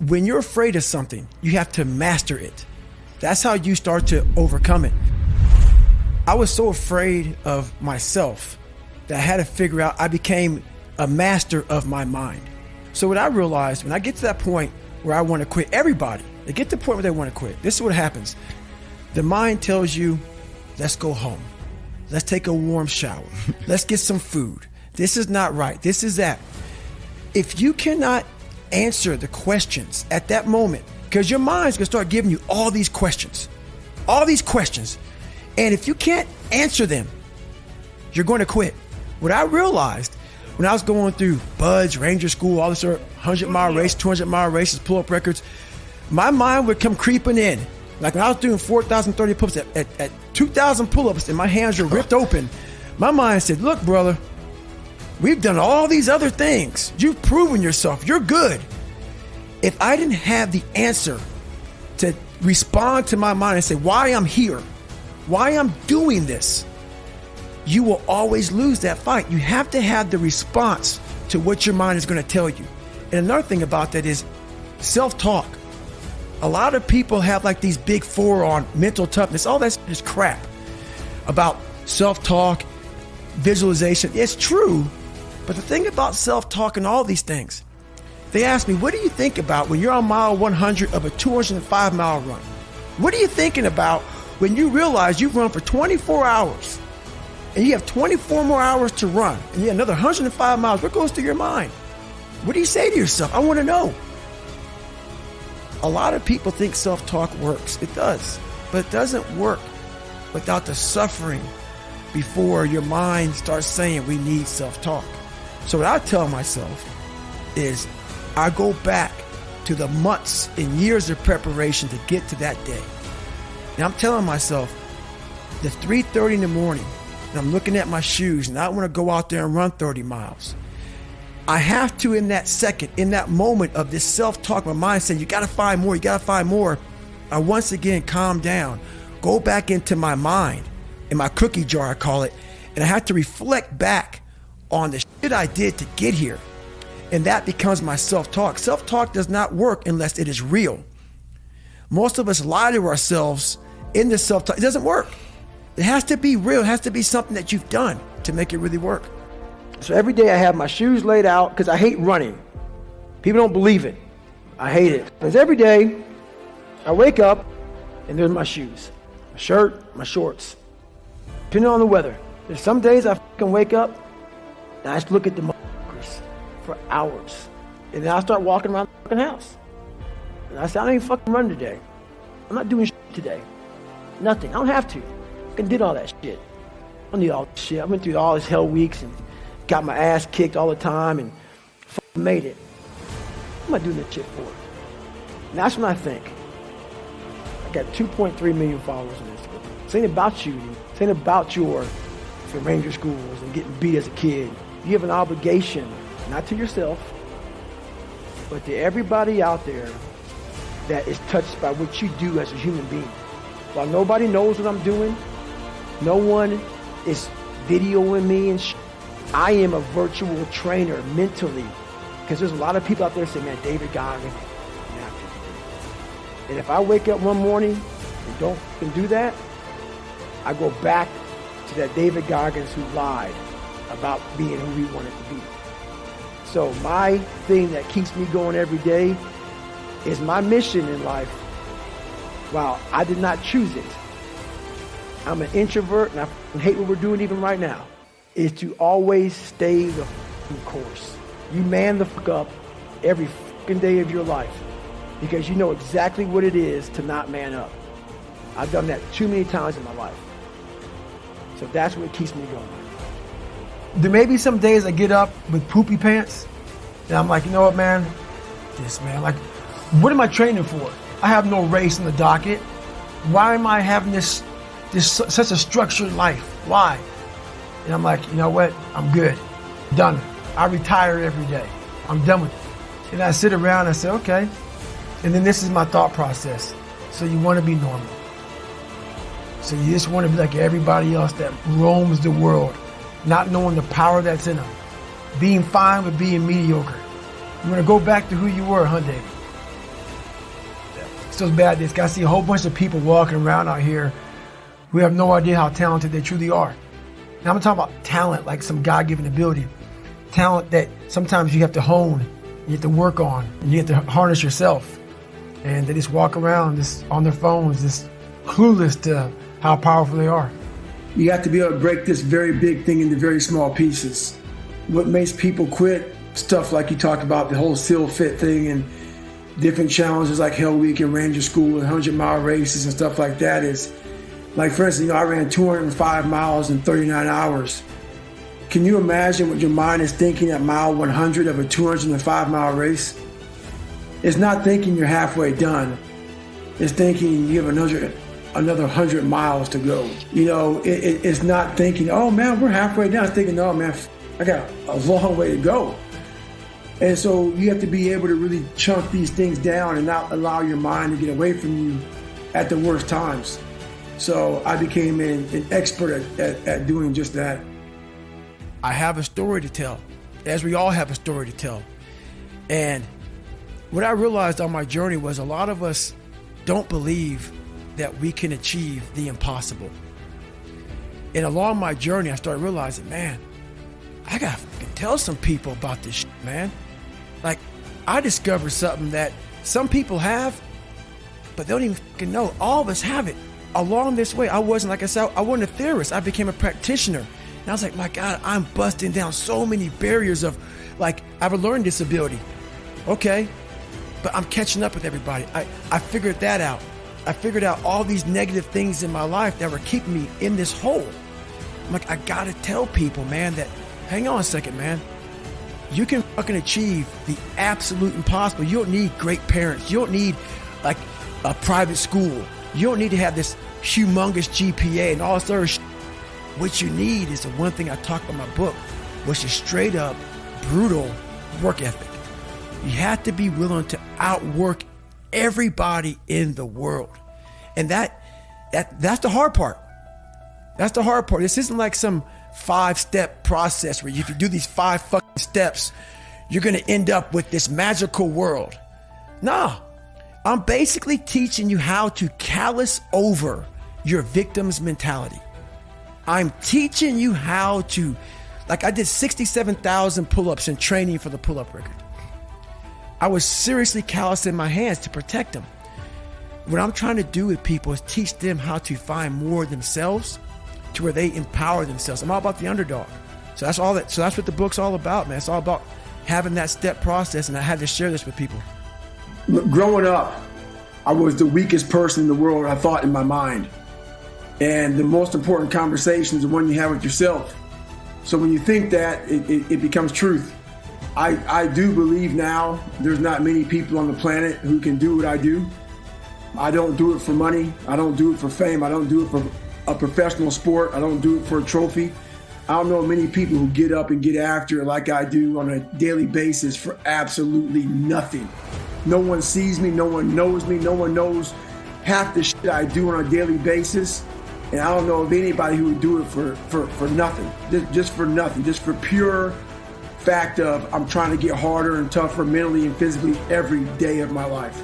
when you're afraid of something, you have to master it. That's how you start to overcome it. I was so afraid of myself that I had to figure out, I became a master of my mind. So what I realized, when I get to that point where I want to quit, everybody, they get to the point where they want to quit. This is what happens. The mind tells you, let's go home. Let's take a warm shower. Let's get some food. This is not right. This is that. If you cannot answer the questions at that moment, because your mind's gonna start giving you all these questions. And if you can't answer them, you're going to quit. What I realized when I was going through Buds, Ranger School, all this 100-mile race, 200-mile races, pull-up records, my mind would come creeping in. Like when I was doing 4,030 pull-ups at 2,000 pull-ups and my hands were ripped open, my mind said, look, brother, we've done all these other things. You've proven yourself. You're good. If I didn't have the answer to respond to my mind and say why I'm here, why I'm doing this, you will always lose that fight. You have to have the response to what your mind is going to tell you. And another thing about that is self-talk. A lot of people have like these big four on mental toughness. All that's just crap about self-talk, visualization. It's true, but the thing about self-talk and all these things, they ask me, what do you think about when you're on mile 100 of a 205-mile run? What are you thinking about when you realize you've run for 24 hours and you have 24 more hours to run and you have another 105 miles? What goes through your mind? What do you say to yourself? I want to know. A lot of people think self-talk works. It does, but it doesn't work without the suffering before your mind starts saying we need self-talk. So what I tell myself is I go back to the months and years of preparation to get to that day. And I'm telling myself, the 3:30 in the morning, and I'm looking at my shoes, and I want to go out there and run 30 miles. I have to, in that second, in that moment of this self-talk, my mind saying, you got to find more, you got to find more. I once again calm down, go back into my mind, in my cookie jar, I call it, and I have to reflect back on the shit I did to get here. And that becomes my self-talk. Self-talk does not work unless it is real. Most of us lie to ourselves in the self-talk. It doesn't work. It has to be real. It has to be something that you've done to make it really work. So every day I have my shoes laid out because I hate running. People don't believe it. I hate it. Because every day I wake up and there's my shoes, my shirt, my shorts, depending on the weather. There's some days I can wake up and I just look at the motherfuckers for hours. And then I start walking around the fucking house. And I say, I don't even fucking run today. I'm not doing shit today. Nothing. I don't have to. I did all that shit. I don't need all this shit. I went through all this hell weeks and got my ass kicked all the time and fucking made it. What am I doing that shit for? And that's when I think. I got 2.3 million followers on Instagram. This ain't about shooting. This ain't about your from Ranger schools and getting beat as a kid. You have an obligation, not to yourself, but to everybody out there that is touched by what you do as a human being. While nobody knows what I'm doing, no one is videoing me and I am a virtual trainer mentally, because there's a lot of people out there saying, man, David Goggins, and if I wake up one morning and don't do that, I go back to that David Goggins who lied about being who he wanted to be. So my thing that keeps me going every day is my mission in life. Wow, I did not choose it. I'm an introvert and I hate what we're doing even right now, is to always stay the course. You man the fuck up every fucking day of your life because you know exactly what it is to not man up. I've done that too many times in my life. So that's what keeps me going. There may be some days I get up with poopy pants and I'm like, you know what, man? Like, what am I training for? I have no race in the docket. Why am I having this such a structured life? Why? And I'm like, you know what? I'm good. Done. I retire every day. I'm done with it. And I sit around and I say, okay. And then this is my thought process. So you want to be normal. So you just want to be like everybody else that roams the world, not knowing the power that's in them. Being fine with being mediocre. You want to go back to who you were, huh, David? so bad this guy. I see a whole bunch of people walking around out here who have no idea how talented they truly are. Now I'm talking about talent, like some God-given ability. Talent that sometimes you have to hone, you have to work on, and you have to harness yourself. And they just walk around just on their phones, just clueless to how powerful they are. You have to be able to break this very big thing into very small pieces. What makes people quit, stuff like you talked about, the whole SEAL Fit thing and different challenges like Hell Week and Ranger School and 100-mile races and stuff like that is, like for instance, I ran 205 miles in 39 hours. Can you imagine what your mind is thinking at mile 100 of a 205-mile race? It's not thinking you're halfway done. It's thinking you have another 100 miles to go. It's not thinking, oh man, we're halfway down. It's thinking, oh man, I got a long way to go. And so you have to be able to really chunk these things down and not allow your mind to get away from you at the worst times. So I became an expert at doing just that. I have a story to tell, as we all have a story to tell. And what I realized on my journey was a lot of us don't believe that we can achieve the impossible. And along my journey, I started realizing, man, I gotta fucking tell some people about this shit, man. Like, I discovered something that some people have, but they don't even fucking know. All of us have it. Along this way, I wasn't, like I said, I wasn't a theorist. I became a practitioner. And I was like, my God, I'm busting down so many barriers of, like, I have a learning disability. Okay, but I'm catching up with everybody. I figured that out. I figured out all these negative things in my life that were keeping me in this hole. I'm like, I gotta tell people, man, that, hang on a second, man. You can fucking achieve the absolute impossible. You don't need great parents. You don't need like a private school. You don't need to have this humongous GPA and all this other shit. What you need is the one thing I talk about in my book, which is straight up brutal work ethic. You have to be willing to outwork everybody in the world. And that's the hard part. That's the hard part. This isn't like some 5-step process where if you do these 5 fucking steps, you're going to end up with this magical world. Nah, I'm basically teaching you how to callous over your victim's mentality. I'm teaching you how to, like I did 67,000 pull-ups in training for the pull-up record. I was seriously callousing my hands to protect them. What I'm trying to do with people is teach them how to find more of themselves to where they empower themselves. I'm all about the underdog. So that's what the book's all about, man. It's all about having that step process, and I had to share this with people. Growing up, I was the weakest person in the world, I thought, in my mind. And the most important conversation is the one you have with yourself. So when you think that, it becomes truth. I do believe now there's not many people on the planet who can do what I do. I don't do it for money. I don't do it for fame. I don't do it for a professional sport. I don't do it for a trophy. I don't know many people who get up and get after it like I do on a daily basis for absolutely nothing. No one sees me. No one knows me. No one knows half the shit I do on a daily basis. And I don't know of anybody who would do it for nothing, just for nothing, just for pure fact of I'm trying to get harder and tougher mentally and physically every day of my life.